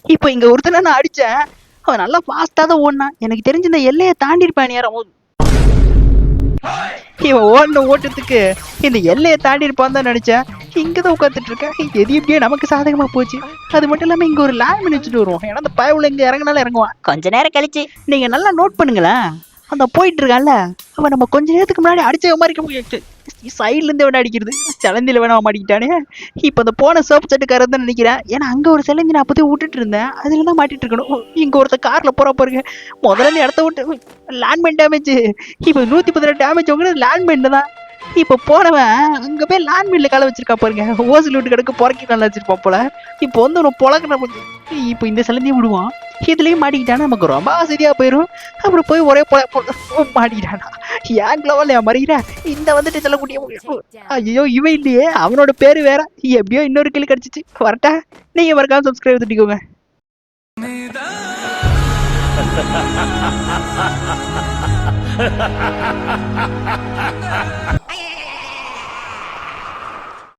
இப்போ இங்க ஒருத்தனை நான் அடிச்சேன். அவன் நல்லா ஃபாஸ்டா தான் ஓடினான். எனக்கு தெரிஞ்சு இந்த எல்லையை தாண்டி இருப்பான் யாரும். இவன் ஓடின ஓட்டத்துக்கு இந்த எல்லையை தாண்டி இருப்பான் தான் நினைச்சேன். இங்கதான் உட்காந்துட்டு இருக்கேன். எது எப்படியோ நமக்கு சாதகமா போச்சு. அது மட்டும் இல்லாம இங்க ஒரு லேண்ட் பண்ணி வச்சுட்டு வருவோம். ஏன்னா அந்த பயவுல இங்க இறங்கினாலும் இறங்குவான். கொஞ்ச நேரம் கழிச்சு நீங்க நல்லா நோட் பண்ணுங்களேன். அந்த போயிட்டு இருக்கான்ல அவன் நம்ம கொஞ்ச நேரத்துக்கு முன்னாடி அடிச்ச மாதிரி சைட்ல இருந்து வேணா அடிக்கிறது. சிலந்தில வேணா மாட்டிக்கிட்டானே. இப்ப அந்த போன சோப்பு சட்டுக்காரன் தான் நினைக்கிறேன். ஏன்னா அங்க ஒரு சிலந்தி நான் அப்போதே விட்டுட்டு இருந்தேன். அதுலதான் மாட்டிட்டு இருக்கணும். இங்க ஒருத்த கார்ல போற பாருங்க. முதல்ல இடத்த விட்டு லேண்ட்மைன் டேமேஜ். இப்ப 118 டேமேஜ் வாங்குறது லேண்ட்மைன் தான். இப்ப போனவன் அங்க போய் லேண்ட்மைன்ல கால வச்சிருக்கா பாருங்க. ஓசல் விட்டு கிடக்கு பொறக்கி கால வச்சிருப்பான் போல. இப்போ வந்து ஒரு பொழக்க இப்போ இந்த சிலந்தையும் விடுவான். இதுலயும் மாட்டிக்கிட்டானா நமக்கு ரொம்ப சரியா போயிடும். அப்புறம் போய் ஒரே மாட்டிக்கிட்டானா ஏன் லெவல் மறிகிற இந்த வந்துட்டு சொல்லக்கூடிய. ஐயோ இவன் இல்லையே, அவனோட பேரு வேற. எப்படியோ இன்னொரு கிளி கிடைச்சிச்சு. வரட்டா, நீங்க மறக்காம சப்ஸ்கிரைப் தட்டிக்கோங்க.